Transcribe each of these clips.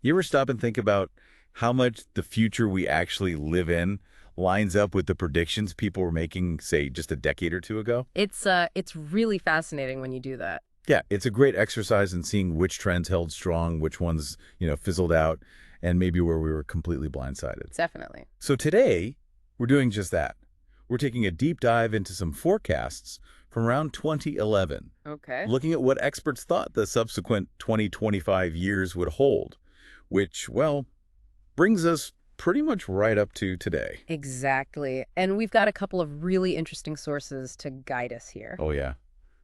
You ever stop and think about how much the future we actually live in lines up with the predictions people were making, say, just a decade or two ago? It's really fascinating when you do that. Yeah, it's a great exercise in seeing which trends held strong, which ones, fizzled out, and maybe where we were completely blindsided. Definitely. So today, we're doing just that. We're taking a deep dive into some forecasts from around 2011, Okay. looking at what experts thought the subsequent 20-25 years would hold, which, well, brings us pretty much right up to today. Exactly. And we've got a couple of really interesting sources to guide us here. Oh, yeah.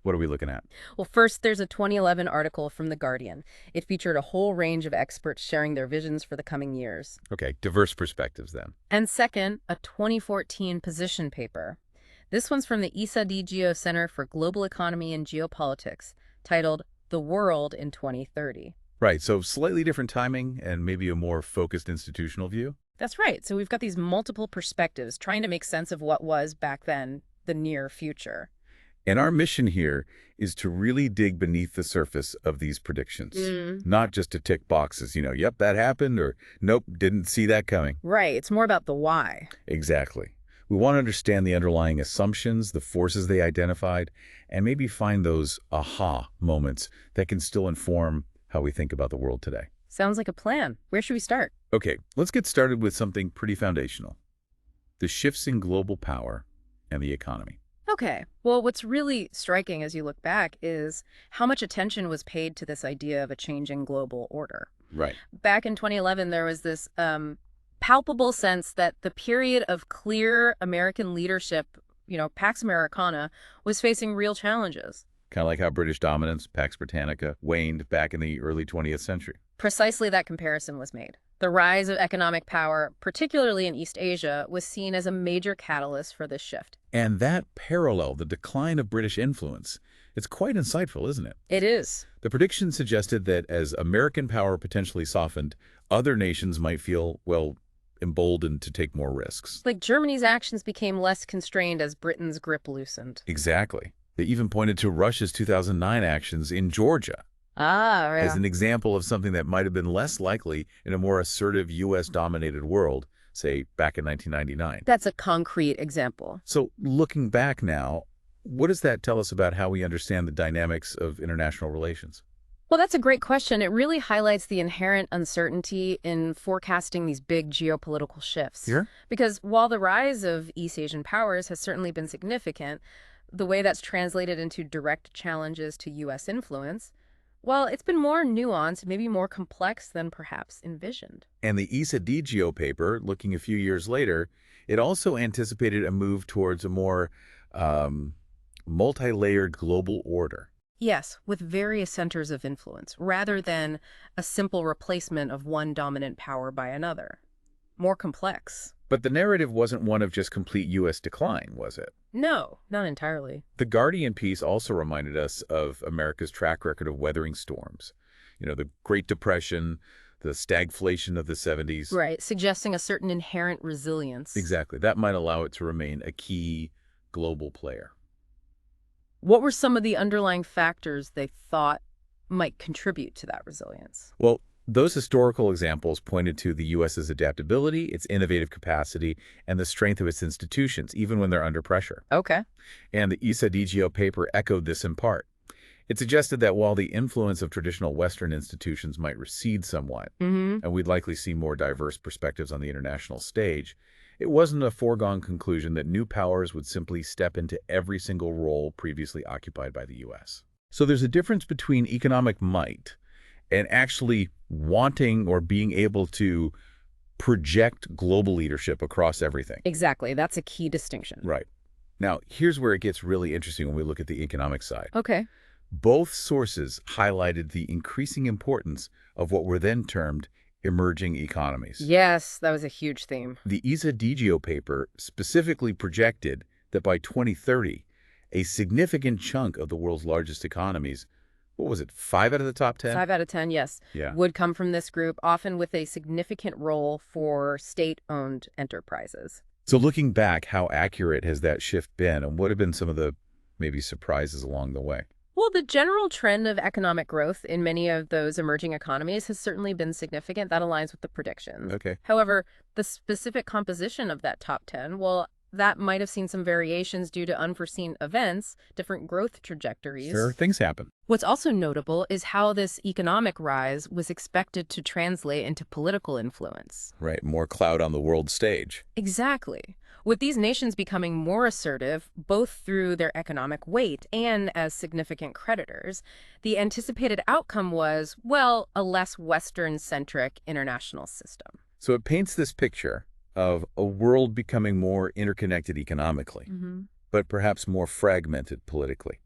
What are we looking at? Well, first, there's a 2011 article from The Guardian. It featured a whole range of experts sharing their visions for the coming years. Okay, diverse perspectives then. And second, a 2014 position paper. This one's from the ESG Center for Global Economy and Geopolitics, titled The World in 2030. Right, so slightly different timing and maybe a more focused institutional view. That's right. So we've got these multiple perspectives trying to make sense of what was back then the near future. And our mission here is to really dig beneath the surface of these predictions, not just to tick boxes, yep, that happened, or nope, didn't see that coming. Right. It's more about the why. Exactly. We want to understand the underlying assumptions, the forces they identified, and maybe find those aha moments that can still inform how we think about the world today. Sounds like a plan. Where should we start? Okay, let's get started with something pretty foundational: the shifts in global power and the economy. Okay. Well, what's really striking as you look back is how much attention was paid to this idea of a changing global order. Right. Back in 2011, there was this palpable sense that the period of clear American leadership, Pax Americana, was facing real challenges. Kind of like how British dominance, Pax Britannica, waned back in the early 20th century. Precisely that comparison was made. The rise of economic power, particularly in East Asia, was seen as a major catalyst for this shift. And that parallel, the decline of British influence, it's quite insightful, isn't it? It is. The prediction suggested that as American power potentially softened, other nations might feel, well, emboldened to take more risks. Like Germany's actions became less constrained as Britain's grip loosened. Exactly. They even pointed to Russia's 2009 actions in Georgia Ah, as yeah. an example of something that might have been less likely in a more assertive U.S.-dominated world, say, back in 1999. That's a concrete example. So looking back now, what does that tell us about how we understand the dynamics of international relations? Well, that's a great question. It really highlights the inherent uncertainty in forecasting these big geopolitical shifts. Here? Because while the rise of East Asian powers has certainly been significant, the way that's translated into direct challenges to U.S. influence, well, it's been more nuanced, maybe more complex than perhaps envisioned. And the ESG Geo paper, looking a few years later, it also anticipated a move towards a more multi-layered global order. Yes, with various centers of influence, rather than a simple replacement of one dominant power by another. More complex. But the narrative wasn't one of just complete U.S. decline, was it? No, not entirely. The Guardian piece also reminded us of America's track record of weathering storms. The Great Depression, the stagflation of the 70s. Right, suggesting a certain inherent resilience. Exactly. That might allow it to remain a key global player. What were some of the underlying factors they thought might contribute to that resilience? Well, those historical examples pointed to the U.S.'s adaptability, its innovative capacity, and the strength of its institutions, even when they're under pressure. Okay. And the ESG paper echoed this in part. It suggested that while the influence of traditional Western institutions might recede somewhat, and we'd likely see more diverse perspectives on the international stage, it wasn't a foregone conclusion that new powers would simply step into every single role previously occupied by the U.S. So there's a difference between economic might and actually wanting or being able to project global leadership across everything. Exactly. That's a key distinction. Right. Now, here's where it gets really interesting when we look at the economic side. Okay. Both sources highlighted the increasing importance of what were then termed emerging economies. Yes, that was a huge theme. The ESG paper specifically projected that by 2030, a significant chunk of the world's largest economies, what was it, 5 out of the top 10? 5 out of 10, yes, Yeah. would come from this group, often with a significant role for state-owned enterprises. So looking back, how accurate has that shift been, and what have been some of the maybe surprises along the way? Well, the general trend of economic growth in many of those emerging economies has certainly been significant. That aligns with the predictions. Okay. However, the specific composition of that top 10, well, that might have seen some variations due to unforeseen events, different growth Sure, trajectories. things happen. What's also notable is how this economic rise was expected to translate into political influence. Right, more clout on the world stage. Exactly. With these nations becoming more assertive, both through their economic weight and as significant creditors, the anticipated outcome was, well, a less Western-centric international system. So it paints this picture of a world becoming more interconnected economically, but perhaps more fragmented politically.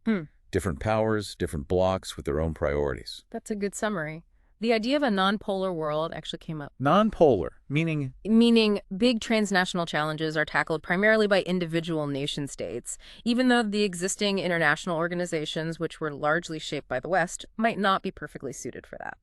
Different powers, different blocs with their own priorities. That's a good summary. The idea of a non-polar world actually came up. Non-polar, meaning Meaning big transnational challenges are tackled primarily by individual nation states, even though the existing international organizations, which were largely shaped by the West, might not be perfectly suited for that.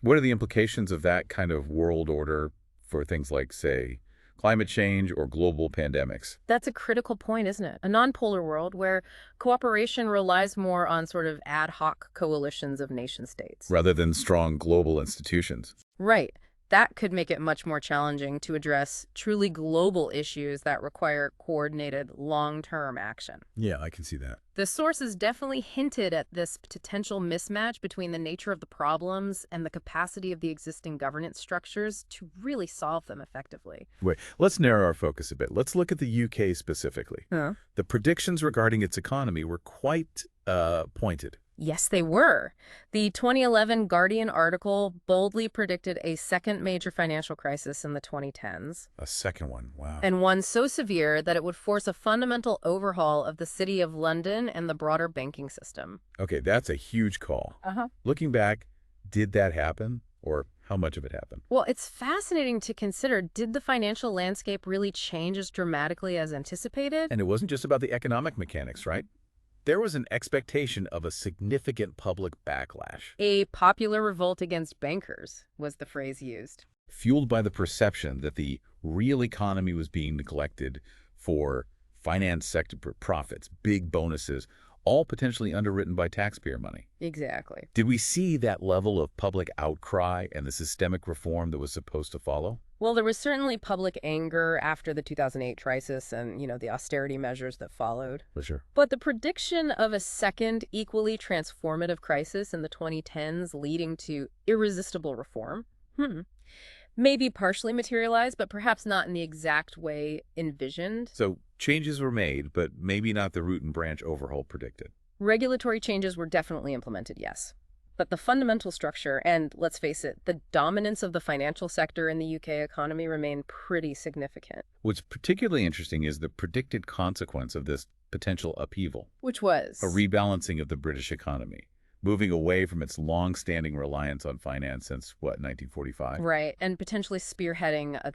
what are the implications of that kind of world order for things like, say, climate change or global pandemics? That's a critical point, isn't it? A non-polar world where cooperation relies more on sort of ad hoc coalitions of nation states. Rather than strong global institutions. Right. That could make it much more challenging to address truly global issues that require coordinated long-term action. Yeah, I can see that. The sources definitely hinted at this potential mismatch between the nature of the problems and the capacity of the existing governance structures to really solve them effectively. Wait, let's narrow our focus a bit. Let's look at the UK specifically. The predictions regarding its economy were quite pointed. Yes, they were. The 2011 Guardian article boldly predicted a second major financial crisis in the 2010s. A second one, wow. And one so severe that it would force a fundamental overhaul of the City of London and the broader banking system. Okay, that's a huge call. Looking back, did that happen? Or how much of it happened? Well, it's fascinating to consider, did the financial landscape really change as dramatically as anticipated? And it wasn't just about the economic mechanics, right? There was an expectation of a significant public backlash. A popular revolt against bankers was the phrase used. Fueled by the perception that the real economy was being neglected for finance sector profits, big bonuses, all potentially underwritten by taxpayer money. Exactly. Did we see that level of public outcry and the systemic reform that was supposed to follow? Well, there was certainly public anger after the 2008 crisis and, the austerity measures that followed. For sure. But the prediction of a second equally transformative crisis in the 2010s leading to irresistible reform, maybe partially materialized, but perhaps not in the exact way envisioned. So changes were made, but maybe not the root and branch overhaul predicted. Regulatory changes were definitely implemented, yes. But the fundamental structure and, let's face it, the dominance of the financial sector in the UK economy remain pretty significant. What's particularly interesting is the predicted consequence of this potential upheaval. Which was? A rebalancing of the British economy, moving away from its long-standing reliance on finance since, 1945? Right, and potentially spearheading a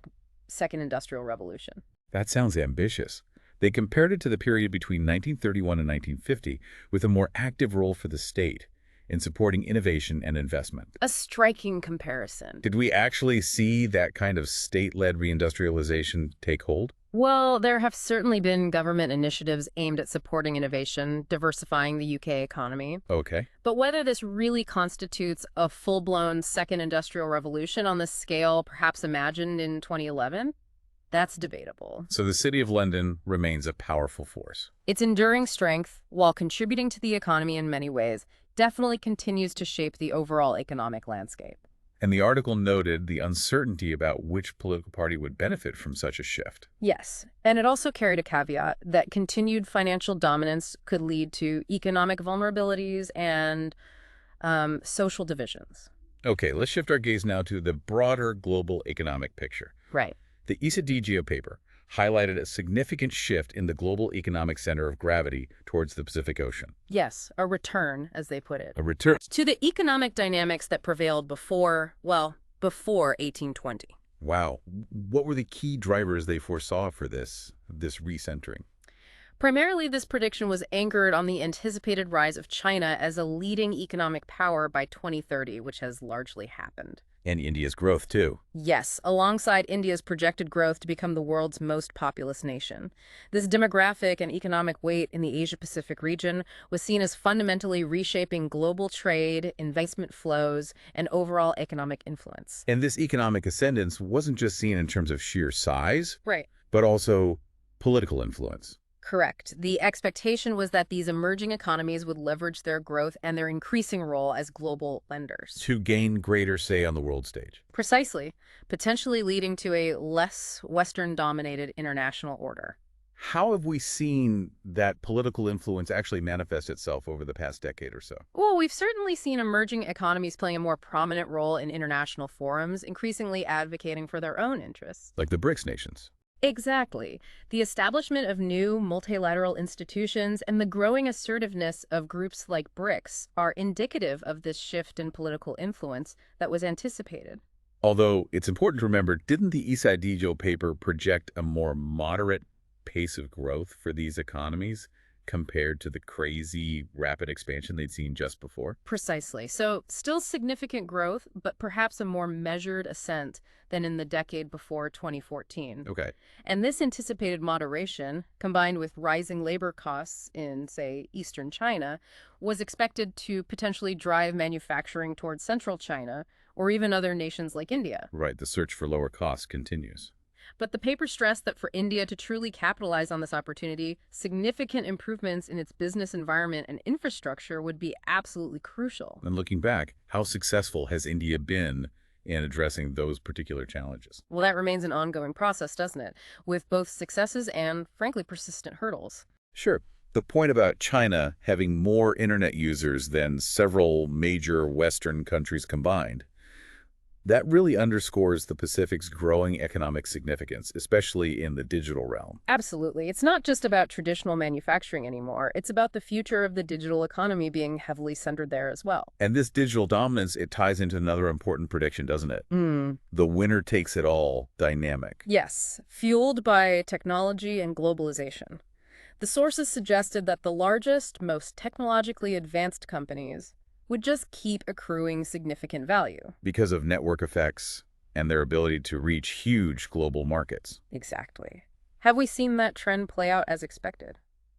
second industrial revolution. That sounds ambitious. They compared it to the period between 1931 and 1950 with a more active role for the state in supporting innovation and investment. A striking comparison. Did we actually see that kind of state-led reindustrialization take hold? Well, there have certainly been government initiatives aimed at supporting innovation, diversifying the UK economy. Okay. But whether this really constitutes a full-blown second industrial revolution on the scale perhaps imagined in 2011, that's debatable. So the City of London remains a powerful force. Its enduring strength, while contributing to the economy in many ways, definitely continues to shape the overall economic landscape. And the article noted the uncertainty about which political party would benefit from such a shift. Yes, and it also carried a caveat that continued financial dominance could lead to economic vulnerabilities and social divisions. Okay, let's shift our gaze now to the broader global economic picture. Right. The ESG paper highlighted a significant shift in the global economic center of gravity towards the Pacific Ocean. Yes, a return, as they put it. A return to the economic dynamics that prevailed before 1820. Wow. What were the key drivers they foresaw for this recentering? Primarily, this prediction was anchored on the anticipated rise of China as a leading economic power by 2030, which has largely happened. And India's growth, too. Yes, alongside India's projected growth to become the world's most populous nation. This demographic and economic weight in the Asia-Pacific region was seen as fundamentally reshaping global trade, investment flows, and overall economic influence. And this economic ascendance wasn't just seen in terms of sheer size, Right. but also political influence. Correct. The expectation was that these emerging economies would leverage their growth and their increasing role as global lenders. To gain greater say on the world stage. Precisely, potentially leading to a less Western-dominated international order. How have we seen that political influence actually manifest itself over the past decade or so? Well, we've certainly seen emerging economies playing a more prominent role in international forums, increasingly advocating for their own interests. Like the BRICS nations. Exactly. The establishment of new multilateral institutions and the growing assertiveness of groups like BRICS are indicative of this shift in political influence that was anticipated. Although it's important to remember, didn't the ESG paper project a more moderate pace of growth for these economies compared to the crazy rapid expansion they'd seen just before? Precisely. So still significant growth, but perhaps a more measured ascent than in the decade before 2014. Okay. And this anticipated moderation, combined with rising labor costs in, say, eastern China, was expected to potentially drive manufacturing towards central China or even other nations like India. Right, the search for lower costs continues. But the paper stressed that for India to truly capitalize on this opportunity, significant improvements in its business environment and infrastructure would be absolutely crucial. And looking back, how successful has India been in addressing those particular challenges? Well, that remains an ongoing process, doesn't it? With both successes and, frankly, persistent hurdles. Sure. The point about China having more internet users than several major Western countries combined, that really underscores the Pacific's growing economic significance, especially in the digital realm. Absolutely. It's not just about traditional manufacturing anymore. It's about the future of the digital economy being heavily centered there as well. And this digital dominance, it ties into another important prediction, doesn't it? The winner takes it all dynamic. Yes, fueled by technology and globalization. The sources suggested that the largest, most technologically advanced companies would just keep accruing significant value. Because of network effects and their ability to reach huge global markets. Exactly. Have we seen that trend play out as expected?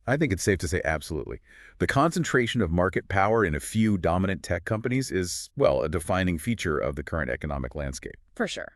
I think it's safe to say absolutely. The concentration of market power in a few dominant tech companies is, well, a defining feature of the current economic landscape. For sure.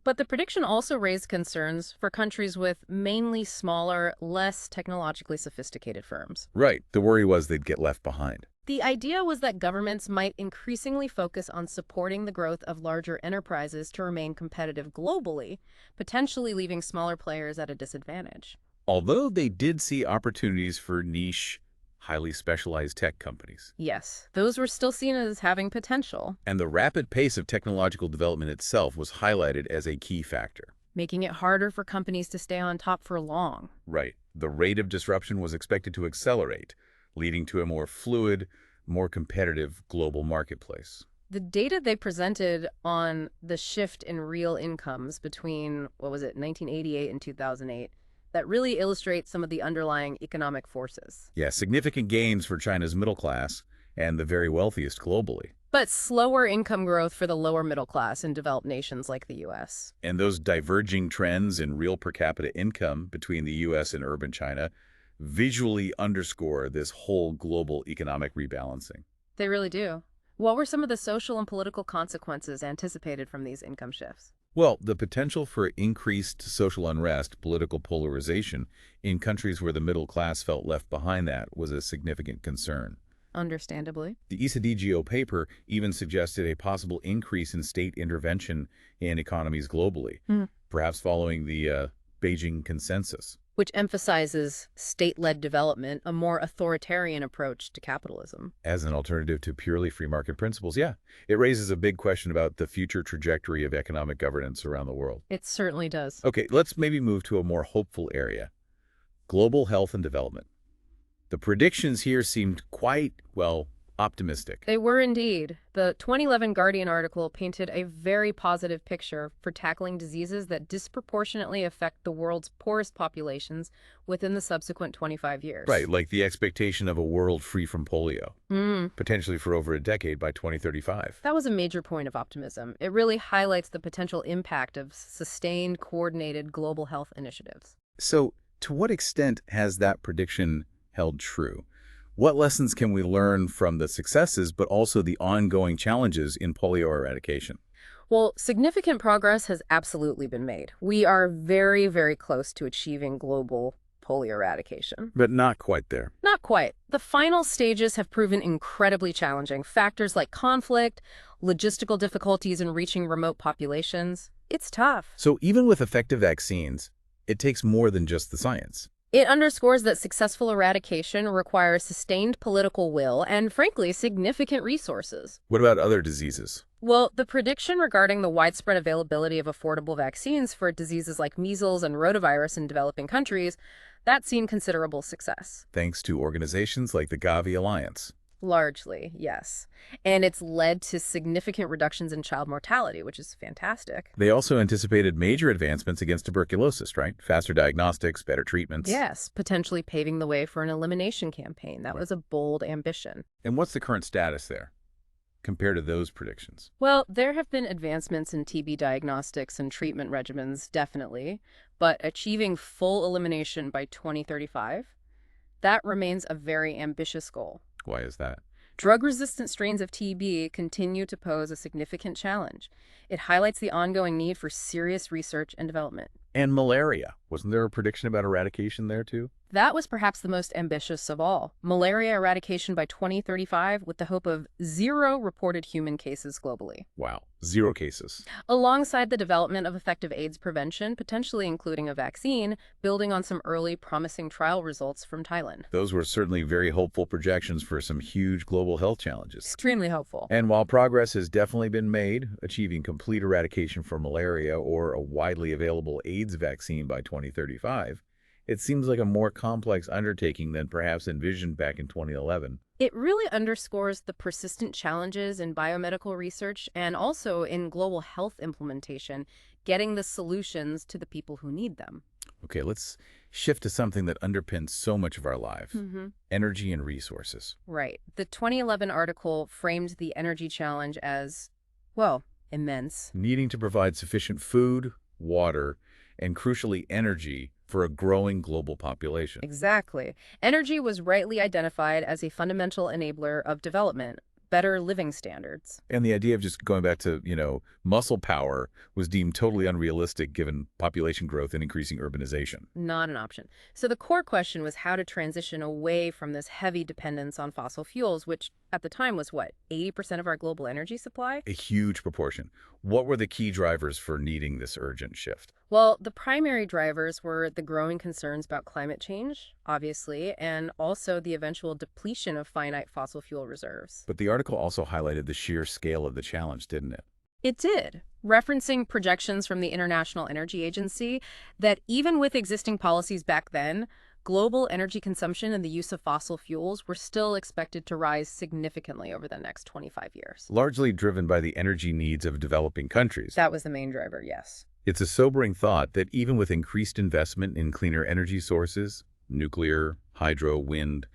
But the prediction also raised concerns for countries with mainly smaller, less technologically sophisticated firms. Right. The worry was they'd get left behind. The idea was that governments might increasingly focus on supporting the growth of larger enterprises to remain competitive globally, potentially leaving smaller players at a disadvantage. Although they did see opportunities for niche, highly specialized tech companies. Yes, those were still seen as having potential, And the rapid pace of technological development itself was highlighted as a key factor. making it harder for companies to stay on top for long. Right. The rate of disruption was expected to accelerate, leading to a more fluid, more competitive global marketplace. The data they presented on the shift in real incomes between, 1988 and 2008, that really illustrates some of the underlying economic forces. Yeah, significant gains for China's middle class and the very wealthiest globally. But slower income growth for the lower middle class in developed nations like the U.S. And those diverging trends in real per capita income between the U.S. and urban China visually underscore this whole global economic rebalancing. They really do. What were some of the social and political consequences anticipated from these income shifts? Well, the potential for increased social unrest, political polarization in countries where the middle class felt left behind that was a significant concern. Understandably. The ESG paper even suggested a possible increase in state intervention in economies globally, perhaps following the Beijing Consensus. Which emphasizes state-led development, a more authoritarian approach to capitalism. As an alternative to purely free market principles, yeah. It raises a big question about the future trajectory of economic governance around the world. It certainly does. Okay, let's maybe move to a more hopeful area. Global health and development. The predictions here seemed quite, well, Optimistic. They were indeed. The 2011 Guardian article painted a very positive picture for tackling diseases that disproportionately affect the world's poorest populations within the subsequent 25 years. Right, like the expectation of a world free from polio, Mm, potentially for over a decade by 2035. that was a major point of optimism. It really highlights the potential impact of sustained, coordinated global health initiatives. So, to what extent has that prediction held true? What lessons can we learn from the successes, but also the ongoing challenges in polio eradication? Well, significant progress has absolutely been made. We are very, very close to achieving global polio eradication. But not quite there. Not quite. The final stages have proven incredibly challenging. Factors like conflict, logistical difficulties in reaching remote populations. It's tough. So even with effective vaccines, it takes more than just the science. It underscores that successful eradication requires sustained political will and, frankly, significant resources. What about other diseases? Well, the prediction regarding the widespread availability of affordable vaccines for diseases like measles and rotavirus in developing countries, that's seen considerable success. Thanks to organizations like the Gavi Alliance. Largely, yes. And it's led to significant reductions in child mortality, which is fantastic. They also anticipated major advancements against tuberculosis, right? Faster diagnostics, better treatments. Yes, potentially paving the way for an elimination campaign. That was a bold ambition. And what's the current status there compared to those predictions? Well, there have been advancements in TB diagnostics and treatment regimens, definitely, but achieving full elimination by 2035, that remains a very ambitious goal. Why is that? Drug-resistant strains of TB continue to pose a significant challenge. It highlights the ongoing need for serious research and development. And malaria. Wasn't there a prediction about eradication there too? That was perhaps the most ambitious of all. Malaria eradication by 2035 with the hope of 0 reported human cases globally. Wow, 0 cases. Alongside the development of effective AIDS prevention, potentially including a vaccine, building on some early promising trial results from Thailand. Those were certainly very hopeful projections for some huge global health challenges. Extremely hopeful. And while progress has definitely been made, achieving complete eradication for malaria or a widely available AIDS vaccine by 2035, it seems like a more complex undertaking than perhaps envisioned back in 2011. It really underscores the persistent challenges in biomedical research and also in global health implementation, getting the solutions to the people who need them. Okay, let's shift to something that underpins so much of our lives, energy and resources. Right. The 2011 article framed the energy challenge as, well, immense. Needing to provide sufficient food, water, and crucially energy for a growing global population. Exactly. Energy was rightly identified as a fundamental enabler of development, better living standards. And the idea of just going back to, muscle power was deemed totally unrealistic given population growth and increasing urbanization. Not an option. So the core question was how to transition away from this heavy dependence on fossil fuels, which at the time was what, 80% of our global energy supply? A huge proportion. What were the key drivers for needing this urgent shift? Well, the primary drivers were the growing concerns about climate change, obviously, and also the eventual depletion of finite fossil fuel reserves. But the article also highlighted the sheer scale of the challenge, didn't it? It did, referencing projections from the International Energy Agency that even with existing policies back then, global energy consumption and the use of fossil fuels were still expected to rise significantly over the next 25 years. Largely driven by the energy needs of developing countries. That was the main driver, yes. It's a sobering thought that even with increased investment in cleaner energy sources, nuclear, hydro, wind,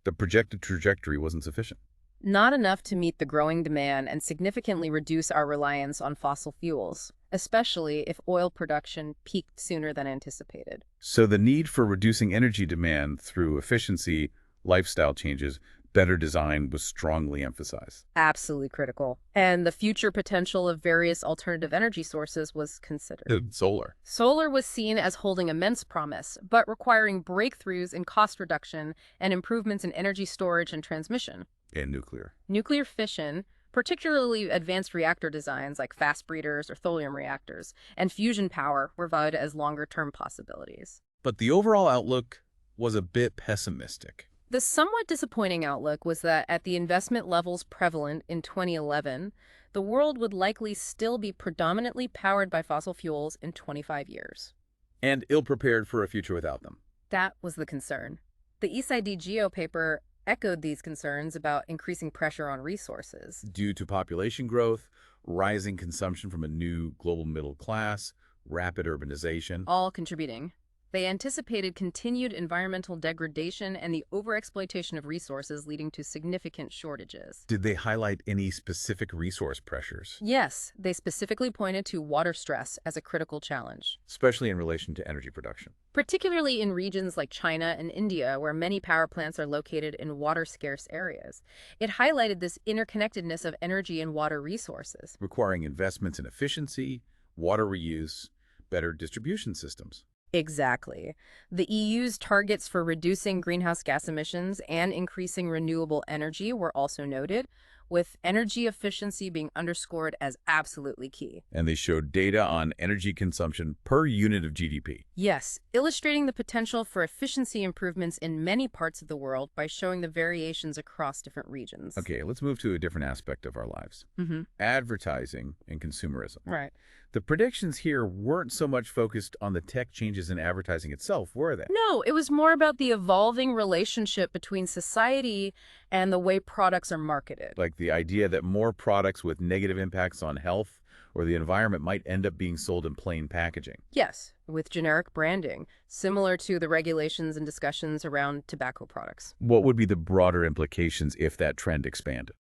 the projected trajectory wasn't sufficient. Not enough to meet the growing demand and significantly reduce our reliance on fossil fuels, especially if oil production peaked sooner than anticipated. So the need for reducing energy demand through efficiency, lifestyle changes, better design was strongly emphasized. Absolutely critical. And the future potential of various alternative energy sources was considered. Solar. Solar was seen as holding immense promise, but requiring breakthroughs in cost reduction and improvements in energy storage and transmission. And nuclear. Nuclear fission, particularly advanced reactor designs like fast breeders or thorium reactors, and fusion power were viewed as longer-term possibilities. But the overall outlook was a bit pessimistic. The somewhat disappointing outlook was that at the investment levels prevalent in 2011, the world would likely still be predominantly powered by fossil fuels in 25 years. And ill-prepared for a future without them. That was the concern. The ESG paper echoed these concerns about increasing pressure on resources. Due to population growth, rising consumption from a new global middle class, rapid urbanization. All contributing. They anticipated continued environmental degradation and the overexploitation of resources leading to significant shortages. Did they highlight any specific resource pressures, Yes, they specifically pointed to water stress as a critical challenge, especially in relation to energy production? particularly in regions like China and India, where many power plants are located in water-scarce areas. It highlighted this interconnectedness of energy and water resources. Requiring investments in efficiency, water reuse, better distribution systems. Exactly. The EU's targets for reducing greenhouse gas emissions and increasing renewable energy were also noted, with energy efficiency being underscored as absolutely key. And they showed data on energy consumption per unit of GDP. Yes, illustrating the potential for efficiency improvements in many parts of the world by showing the variations across different regions. Okay, let's move to a different aspect of our lives. Advertising and consumerism. Right. The predictions here weren't so much focused on the tech changes in advertising itself, were they? No, it was more about the evolving relationship between society and the way products are marketed. Like the idea that more products with negative impacts on health or the environment might end up being sold in plain packaging. Yes, with generic branding, similar to the regulations and discussions around tobacco products. What would be the broader implications if that trend expanded?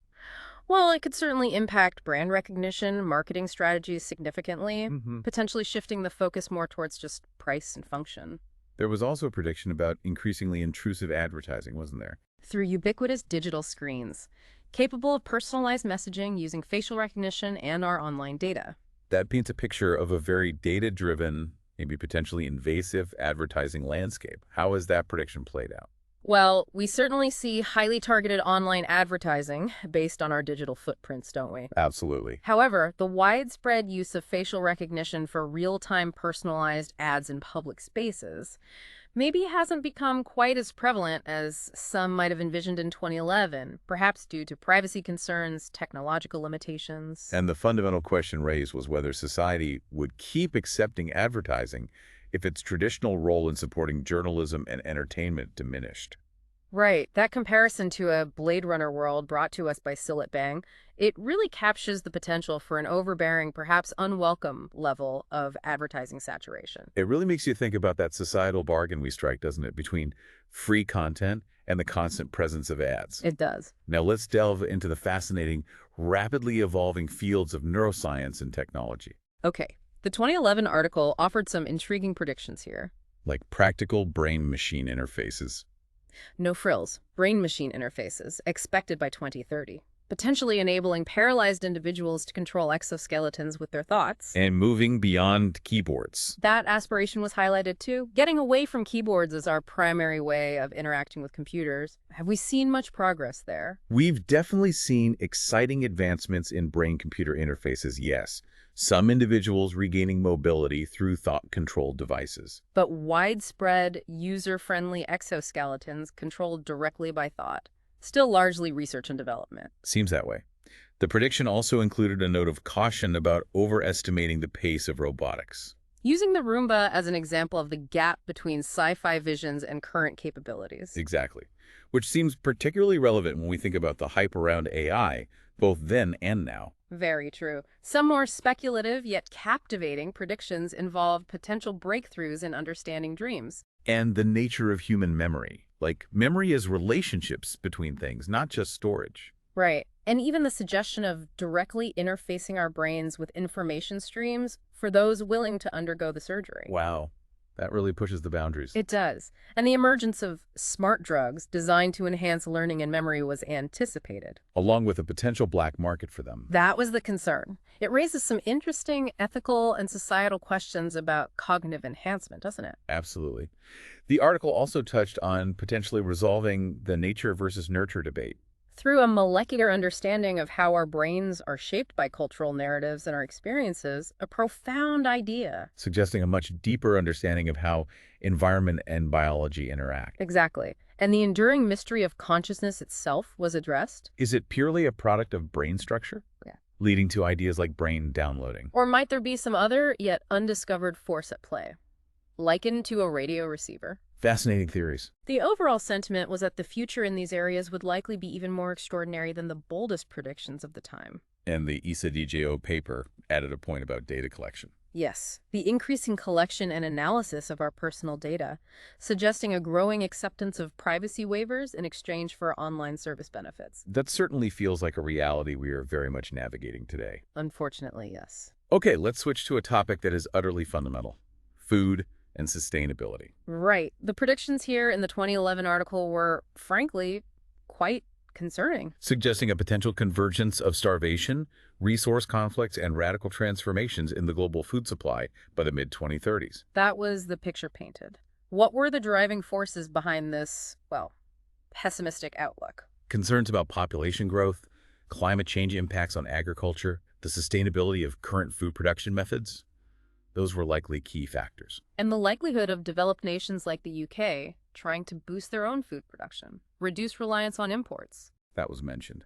Well, it could certainly impact brand recognition, marketing strategies significantly, Mm-hmm. potentially shifting the focus more towards just price and function. There was also a prediction about increasingly intrusive advertising, wasn't there? Through ubiquitous digital screens, capable of personalized messaging using facial recognition and our online data. That paints a picture of a very data-driven, maybe potentially invasive advertising landscape. How has that prediction played out? Well, we certainly see highly targeted online advertising based on our digital footprints, don't we? Absolutely. However, the widespread use of facial recognition for real-time personalized ads in public spaces maybe hasn't become quite as prevalent as some might have envisioned in 2011, perhaps due to privacy concerns, technological limitations. And the fundamental question raised was whether society would keep accepting advertising if its traditional role in supporting journalism and entertainment diminished. Right. That comparison to a Blade Runner world brought to us by Sillet Bang, it really captures the potential for an overbearing, perhaps unwelcome level of advertising saturation. It really makes you think about that societal bargain we strike, doesn't it, between free content and the constant presence of ads. It does. Now let's delve into the fascinating, rapidly evolving fields of neuroscience and technology, Okay. The 2011 article offered some intriguing predictions here. like practical brain-machine interfaces. No frills, brain-machine interfaces, expected by 2030, potentially enabling paralyzed individuals to control exoskeletons with their thoughts. And moving beyond keyboards. That aspiration was highlighted too. Getting away from keyboards as our primary way of interacting with computers. Have we seen much progress there? We've definitely seen exciting advancements in brain-computer interfaces, yes. Some individuals regaining mobility through thought-controlled devices. But widespread, user-friendly exoskeletons controlled directly by thought. Still largely research and development. Seems that way. The prediction also included a note of caution about overestimating the pace of robotics. Using the Roomba as an example of the gap between sci-fi visions and current capabilities. Exactly. Which seems particularly relevant when we think about the hype around AI, both then and now. Very true. Some more speculative yet captivating predictions involve potential breakthroughs in understanding dreams. And the nature of human memory. Like, memory is relationships between things, not just storage. Right. And even the suggestion of directly interfacing our brains with information streams for those willing to undergo the surgery. Wow. That really pushes the boundaries. It does. And the emergence of smart drugs designed to enhance learning and memory was anticipated. Along with a potential black market for them. That was the concern. It raises some interesting ethical and societal questions about cognitive enhancement, doesn't it? Absolutely. The article also touched on potentially resolving the nature versus nurture debate. Through a molecular understanding of how our brains are shaped by cultural narratives and our experiences, a profound idea. Suggesting a much deeper understanding of how environment and biology interact. Exactly. And the enduring mystery of consciousness itself was addressed. Is it purely a product of brain structure? Yeah. Leading to ideas like brain downloading. Or might there be some other, yet undiscovered force at play? likened to a radio receiver. Fascinating theories. The overall sentiment was that the future in these areas would likely be even more extraordinary than the boldest predictions of the time. And the ESG paper added a point about data collection. Yes, the increasing collection and analysis of our personal data, suggesting a growing acceptance of privacy waivers in exchange for online service benefits. That certainly feels like a reality we are very much navigating today. Unfortunately, yes. Okay, let's switch to a topic that is utterly fundamental: food and sustainability. Right. The predictions here in the 2011 article were, frankly, quite concerning. Suggesting a potential convergence of starvation, resource conflicts, and radical transformations in the global food supply by the mid-2030s. That was the picture painted. What were the driving forces behind this, well, pessimistic outlook? Concerns about population growth, climate change impacts on agriculture, the sustainability of current food production methods. Those were likely key factors. And the likelihood of developed nations like the UK trying to boost their own food production, reduce reliance on imports. That was mentioned.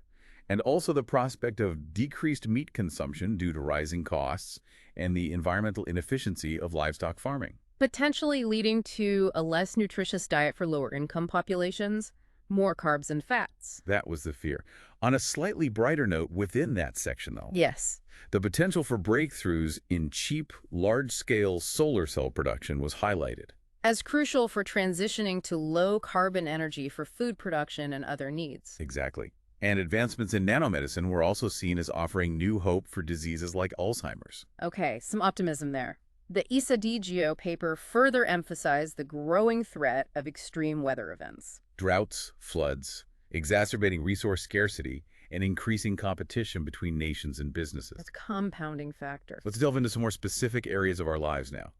And also the prospect of decreased meat consumption due to rising costs and the environmental inefficiency of livestock farming. Potentially leading to a less nutritious diet for lower-income populations, more carbs and fats. That was the fear. On a slightly brighter note within that section, though, Yes. the potential for breakthroughs in cheap, large-scale solar cell production was highlighted. As crucial for transitioning to low-carbon energy for food production and other needs. Exactly. And advancements in nanomedicine were also seen as offering new hope for diseases like Alzheimer's. Okay, some optimism there. The ESG paper further emphasized the growing threat of extreme weather events. Droughts, floods, exacerbating resource scarcity, and increasing competition between nations and businesses. That's compounding factor. Let's delve into some more specific areas of our lives now.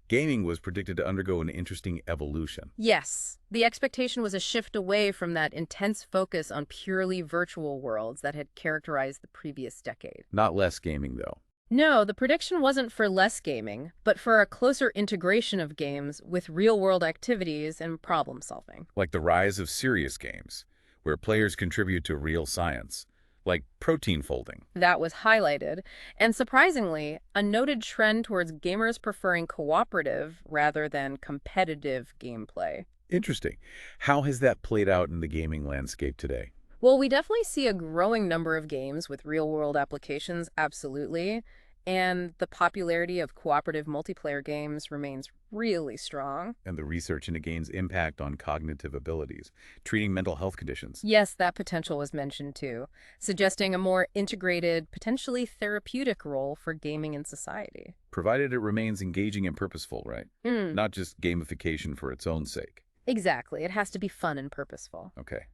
Gaming was predicted to undergo an interesting evolution. Yes, the expectation was a shift away from that intense focus on purely virtual worlds that had characterized the previous decade. Not less gaming, though. No, the prediction wasn't for less gaming, but for a closer integration of games with real-world activities and problem-solving. Like the rise of serious games, where players contribute to real science, like protein folding. That was highlighted, and surprisingly, a noted trend towards gamers preferring cooperative rather than competitive gameplay. Interesting. How has that played out in the gaming landscape today? Well, we definitely see a growing number of games with real-world applications, absolutely, and the popularity of cooperative multiplayer games remains really strong. And the research into games' impact on cognitive abilities, treating mental health conditions. Yes, that potential was mentioned too, suggesting a more integrated, potentially therapeutic role for gaming in society. Provided it remains engaging and purposeful, right? Not just gamification for its own sake. Exactly. It has to be fun and purposeful. Okay.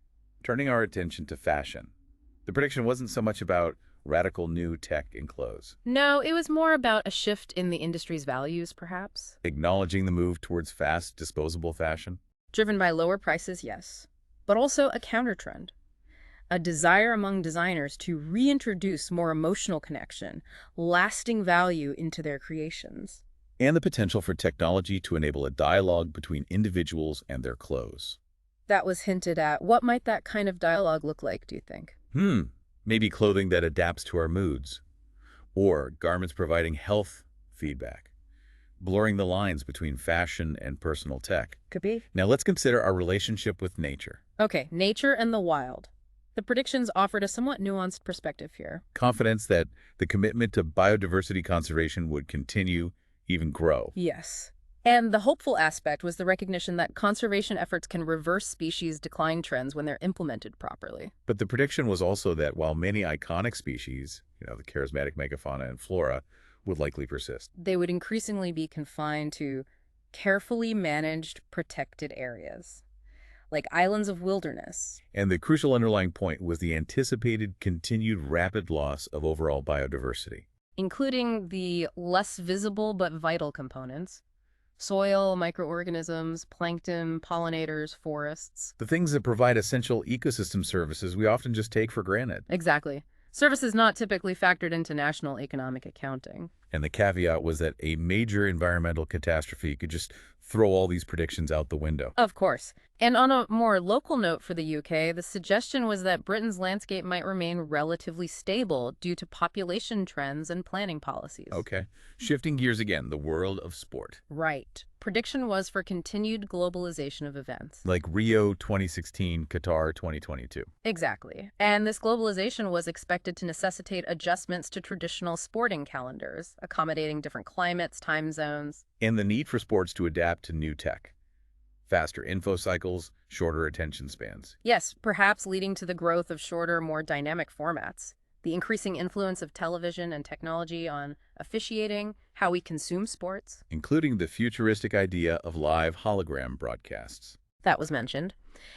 Turning our attention to fashion. The prediction wasn't so much about radical new tech in clothes. No, it was more about a shift in the industry's values, perhaps. Acknowledging the move towards fast, disposable fashion. Driven by lower prices, yes. But also a counter-trend. A desire among designers to reintroduce more emotional connection, lasting value into their creations. And the potential for technology to enable a dialogue between individuals and their clothes. That was hinted at. What might that kind of dialogue look like, do you think? Maybe clothing that adapts to our moods. Or garments providing health feedback. Blurring the lines between fashion and personal tech. Could be. Now let's consider our relationship with nature. Okay, nature and the wild. The predictions offered a somewhat nuanced perspective here. Confidence that the commitment to biodiversity conservation would continue, even grow. Yes. And the hopeful aspect was the recognition that conservation efforts can reverse species decline trends when they're implemented properly. But the prediction was also that while many iconic species, the charismatic megafauna and flora, would likely persist. They would increasingly be confined to carefully managed, protected areas, like islands of wilderness. And the crucial underlying point was the anticipated continued rapid loss of overall biodiversity. Including the less visible but vital components. Soil, microorganisms, plankton, pollinators, forests. The things that provide essential ecosystem services we often just take for granted. Exactly. Services not typically factored into national economic accounting. And the caveat was that a major environmental catastrophe could just throw all these predictions out the window. Of course. And on a more local note for the UK, the suggestion was that Britain's landscape might remain relatively stable due to population trends and planning policies. Okay. Shifting gears again, the world of sport. Right. Prediction was for continued globalization of events. Like Rio 2016, Qatar 2022. Exactly. And this globalization was expected to necessitate adjustments to traditional sporting calendars, accommodating different climates, time zones. And the need for sports to adapt to new tech. Faster info cycles, shorter attention spans. Yes, perhaps leading to the growth of shorter, more dynamic formats. The increasing influence of television and technology on officiating, how we consume sports. Including the futuristic idea of live hologram broadcasts. That was mentioned.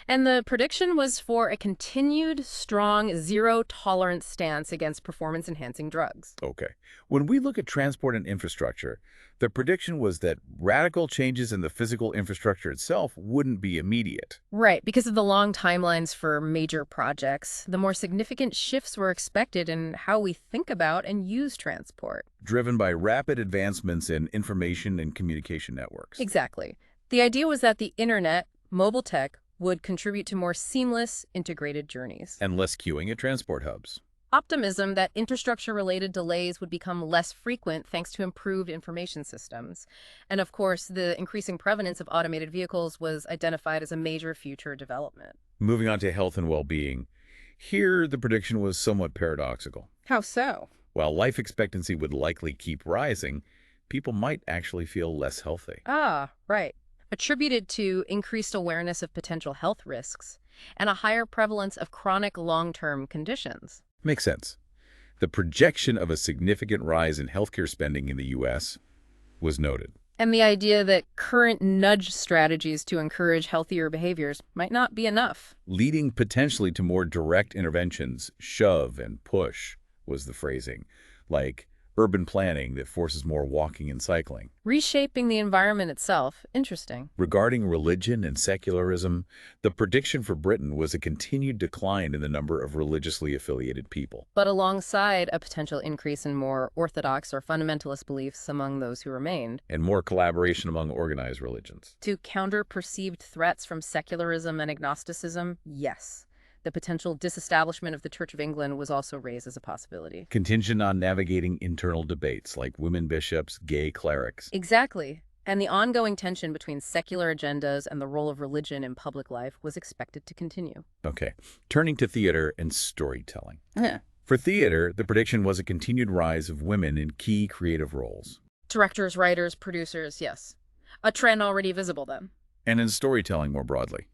And the prediction was for a continued, strong, zero-tolerance stance against performance-enhancing drugs. Okay. When we look at transport and infrastructure, the prediction was that radical changes in the physical infrastructure itself wouldn't be immediate. Right, because of the long timelines for major projects, the more significant shifts were expected in how we think about and use transport. Driven by rapid advancements in information and communication networks. Exactly. The idea was that the internet, mobile tech, would contribute to more seamless, integrated journeys. And less queuing at transport hubs. Optimism that infrastructure-related delays would become less frequent thanks to improved information systems. And of course, the increasing prevalence of automated vehicles was identified as a major future development. Moving on to health and well-being. Here, the prediction was somewhat paradoxical. How so? While life expectancy would likely keep rising, people might actually feel less healthy. Ah, right. Attributed to increased awareness of potential health risks and a higher prevalence of chronic long-term conditions. Makes sense. The projection of a significant rise in healthcare spending in the U.S. was noted. And the idea that current nudge strategies to encourage healthier behaviors might not be enough. Leading potentially to more direct interventions, shove and push was the phrasing, like urban planning that forces more walking and cycling. Reshaping the environment itself. Interesting. Regarding religion and secularism, the prediction for Britain was a continued decline in the number of religiously affiliated people. But alongside a potential increase in more orthodox or fundamentalist beliefs among those who remained. And more collaboration among organized religions. To counter perceived threats from secularism and agnosticism, yes. The potential disestablishment of the Church of England was also raised as a possibility. Contingent on navigating internal debates like women bishops, gay clerics. Exactly. And the ongoing tension between secular agendas and the role of religion in public life was expected to continue. Okay, turning to theater and storytelling. For theater, the prediction was a continued rise of women in key creative roles. Directors, writers, producers, yes. A trend already visible then. And in storytelling more broadly.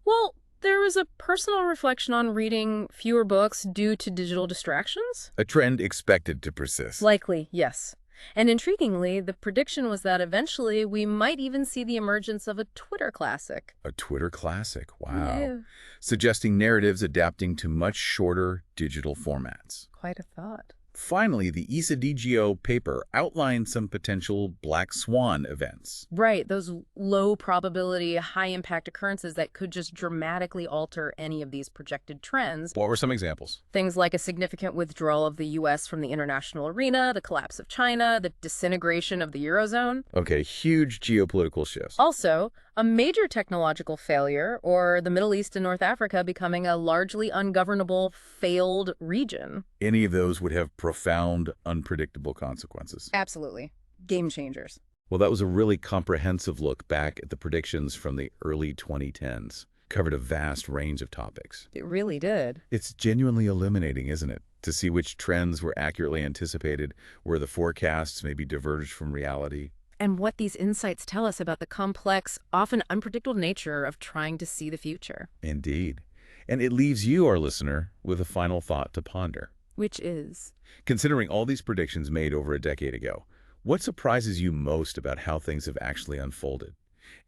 Well, there was a personal reflection on reading fewer books due to digital distractions. A trend expected to persist. Likely, yes. And intriguingly, the prediction was that eventually we might even see the emergence of a Twitter classic. A Twitter classic, wow. Yeah. Suggesting narratives adapting to much shorter digital formats. Quite a thought. Finally, the ESG paper outlined some potential black swan events. Right, those low probability, high impact occurrences that could just dramatically alter any of these projected trends. What were some examples? Things like a significant withdrawal of the U.S. from the international arena, the collapse of China, the disintegration of the Eurozone. Okay, huge geopolitical shifts. Also, a major technological failure, or the Middle East and North Africa becoming a largely ungovernable, failed region. Any of those would have profound, unpredictable consequences. Absolutely. Game changers. Well, that was a really comprehensive look back at the predictions from the early 2010s. Covered a vast range of topics. It really did. It's genuinely illuminating, isn't it? To see which trends were accurately anticipated, where the forecasts maybe diverged from reality. And what these insights tell us about the complex, often unpredictable nature of trying to see the future. Indeed. And it leaves you, our listener, with a final thought to ponder. Which is? Considering all these predictions made over a decade ago, what surprises you most about how things have actually unfolded?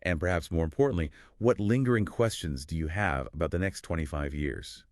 And perhaps more importantly, what lingering questions do you have about the next 25 years?